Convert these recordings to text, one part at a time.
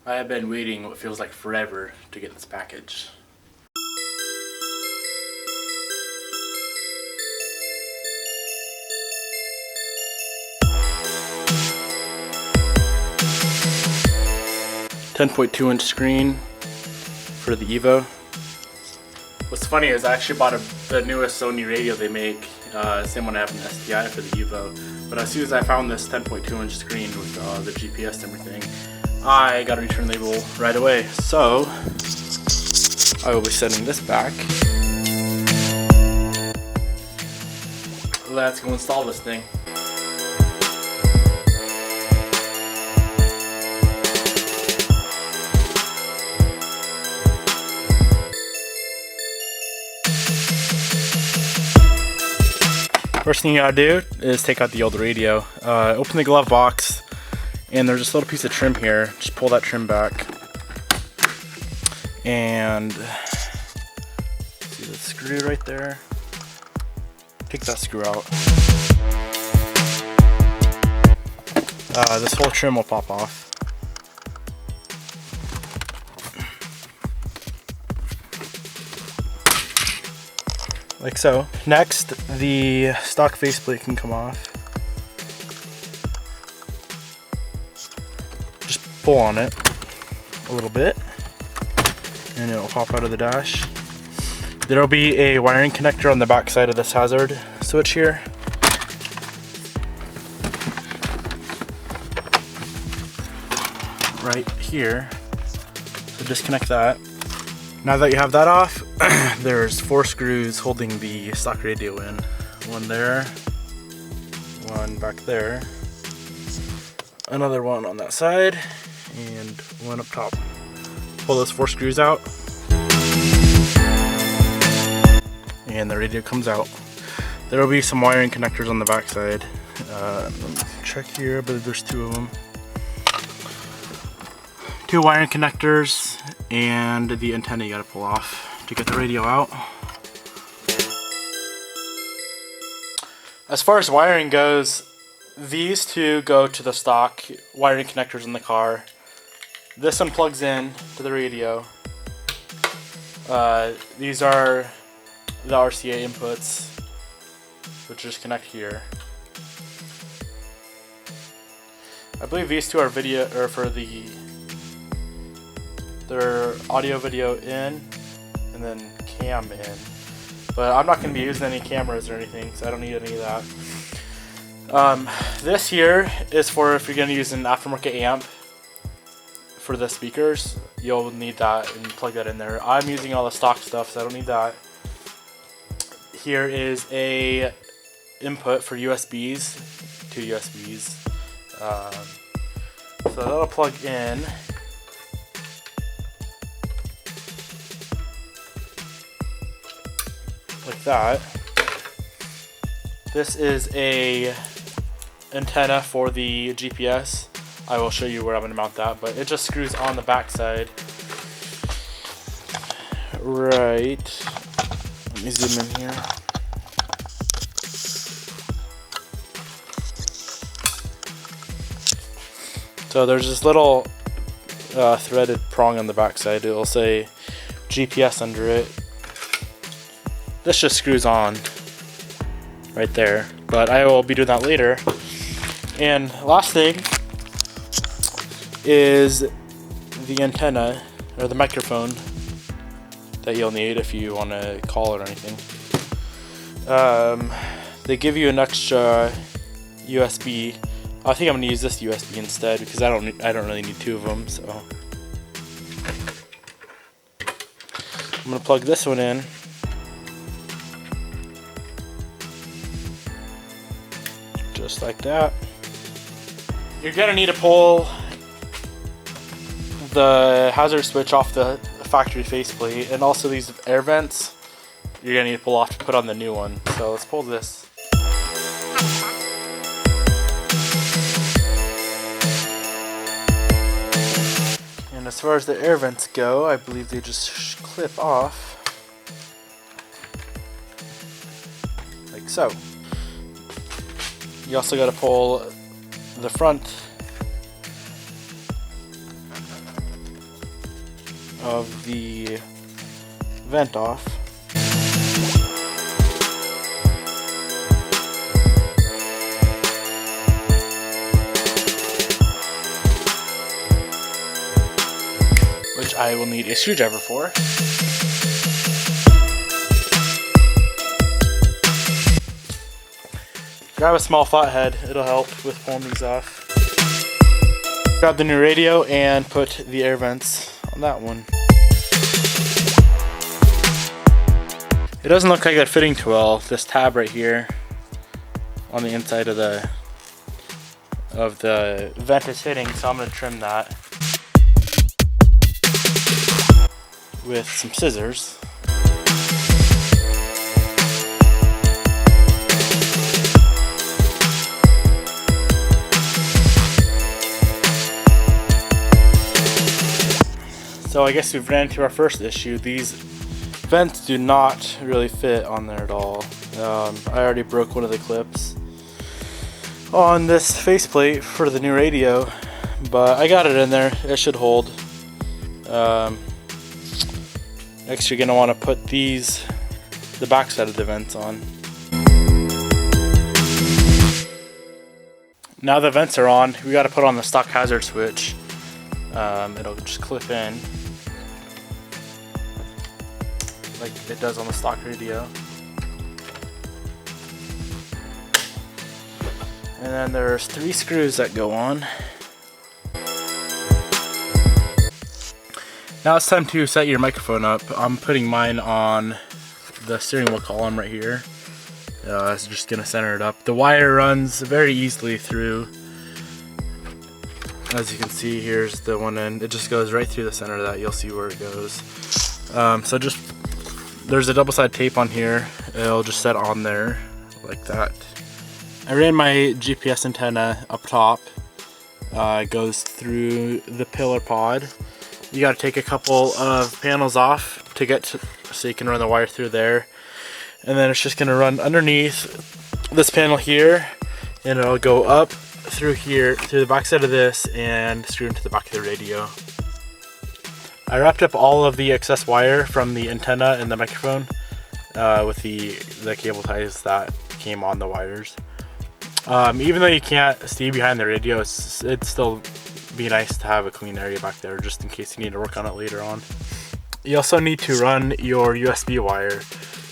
I have been waiting what feels like forever to get this package. .2-inch screen for the Evo. What's funny is I actually bought the newest Sony radio they make, same one I have in the STI for the Evo. But as soon as I found this 10.2-inch screen with the GPS and everything, I got a return label right away. So I will be sending this back. Let's go install this thing. First thing you gotta do is take out the old radio. Open the glove box, and there's this little piece of trim here. Just pull that trim back. And see the screw right there? Take that screw out. This whole trim will pop off. Like so. Next, the stock faceplate can come off. Just pull on it a little bit, and it'll pop out of the dash. There'll be a wiring connector on the back side of this hazard switch here. Right here. So disconnect that. Now that you have that off, there's 4 screws holding the stock radio in. One there, one back there, another one on that side, and one up top. Pull those 4 screws out, and the radio comes out. There will be some wiring connectors on the back side. Let me check here, but there's 2 of them. 2 wiring connectors and the antenna you gotta pull off to get the radio out. As far as wiring goes, these 2 go to the stock wiring connectors in the car. This one plugs in to the radio. These are the RCA inputs, which just connect here. I believe these 2 are video, or for their audio video in, and then cam in. But I'm not going to be using any cameras or anything, so I don't need any of that. This here is for if you're going to use an aftermarket amp for the speakers. You'll need that, and plug that in there. I'm using all the stock stuff, so I don't need that. Here is a input for USBs, 2 USBs. So that'll plug in. Like that. This is a antenna for the GPS. I will show you where I'm going to mount that, but it just screws on the back side. Right. Let me zoom in here. So there's this little threaded prong on the back side. It'll say GPS under it. This just screws on right there, but I will be doing that later. And last thing is the antenna, or the microphone that you'll need if you want to call it or anything. They give you an extra USB. I think I'm gonna use this USB instead because I don't really need 2 of them. So I'm gonna plug this one in. Just like that. You're gonna need to pull the hazard switch off the factory faceplate, and also these air vents you're gonna need to pull off to put on the new one. So let's pull this. And as far as the air vents go, I believe they just clip off like so. You also got to pull the front of the vent off. Which I will need a screwdriver for. Grab a small flathead, it'll help with pulling these off. Grab the new radio and put the air vents on that one. It doesn't look like they're fitting too well. This tab right here on the inside of the vent is hitting, so I'm going to trim that with some scissors. So I guess we've ran into our first issue. These vents do not really fit on there at all. I already broke one of the clips on this faceplate for the new radio, but I got it in there. It should hold. Next you're going to want to put the back side of the vents on. Now the vents are on, we got to put on the stock hazard switch. It'll just clip in like it does on the stock radio. And then there's 3 screws that go on. Now it's time to set your microphone up. I'm putting mine on the steering wheel column right here. It's just gonna center it up. The wire runs very easily through. As you can see, here's the one end. It just goes right through the center of that. You'll see where it goes. So there's a double-sided tape on here. It'll just set on there like that. I ran my GPS antenna up top. It goes through the pillar pod. You got to take a couple of panels off to get to, so you can run the wire through there. And then it's just going to run underneath this panel here, and it'll go up through here, through the back side of this, and screw into the back of the radio. I wrapped up all of the excess wire from the antenna and the microphone with the cable ties that came on the wires. Even though you can't see behind the radio, it'd still be nice to have a clean area back there just in case you need to work on it later on. You also need to run your USB wire.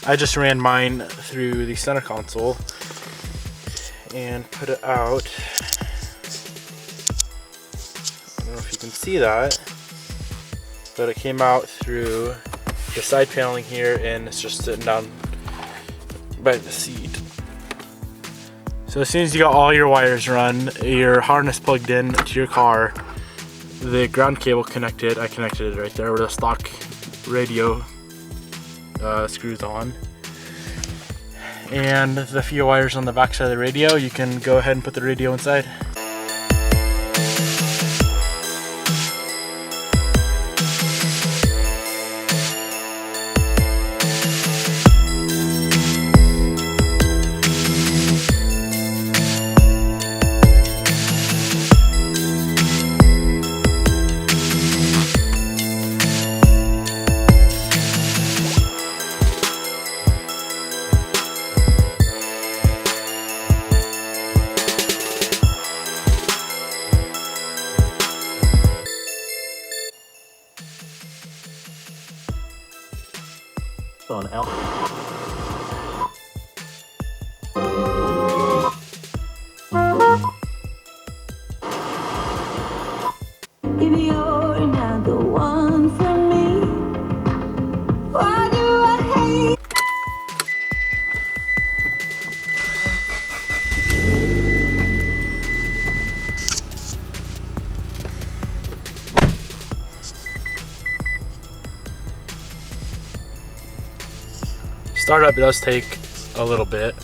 I just ran mine through the center console and put it out. I don't know if you can see that, but it came out through the side paneling here, and it's just sitting down by the seat. So as soon as you got all your wires run, your harness plugged in to your car, the ground cable connected, I connected it right there where the stock radio screws on. And the few wires on the back side of the radio, you can go ahead and put the radio inside. On out. If you're not the one for me, why do I hate? Startup does take a little bit.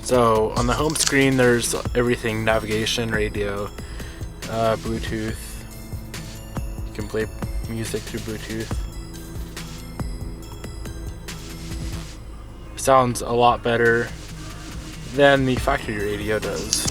So on the home screen there's everything: navigation, radio, Bluetooth, You can play music through Bluetooth. Sounds a lot better than the factory radio does.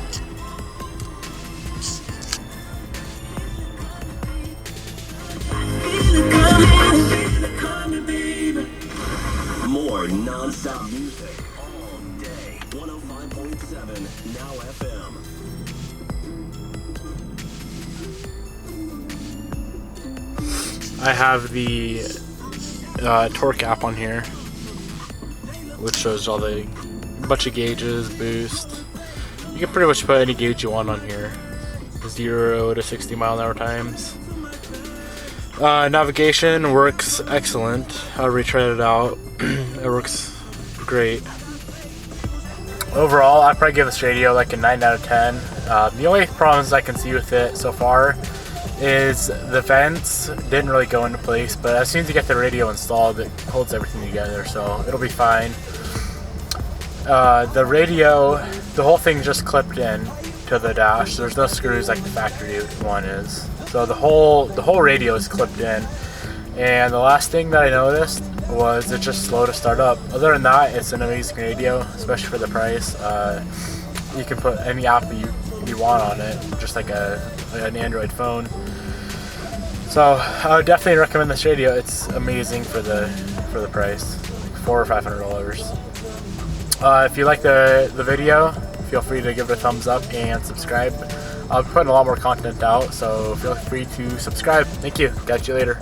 More non-stop music all day. 105.7 Now FM. I have the torque app on here, which shows all the bunch of gauges, boost. You can pretty much put any gauge you want on here. 0 to 60 mile an hour times. Navigation works excellent. I retried it out. It works great. Overall, I'd probably give this radio like a 9 out of 10. The only problems I can see with it so far is the vents didn't really go into place, but as soon as you get the radio installed, it holds everything together, so it'll be fine. The radio, the whole thing just clipped in to the dash. There's no screws like the factory one is. So the whole radio is clipped in. And the last thing that I noticed was it's just slow to start up. Other than that, it's an amazing radio, especially for the price. You can put any app you want on it, just like an Android phone. So I would definitely recommend this radio. It's amazing for the price, like $400 or $500. If you like the video, feel free to give it a thumbs up and subscribe. I'll be putting a lot more content out, so feel free to subscribe. Thank you. Catch you later.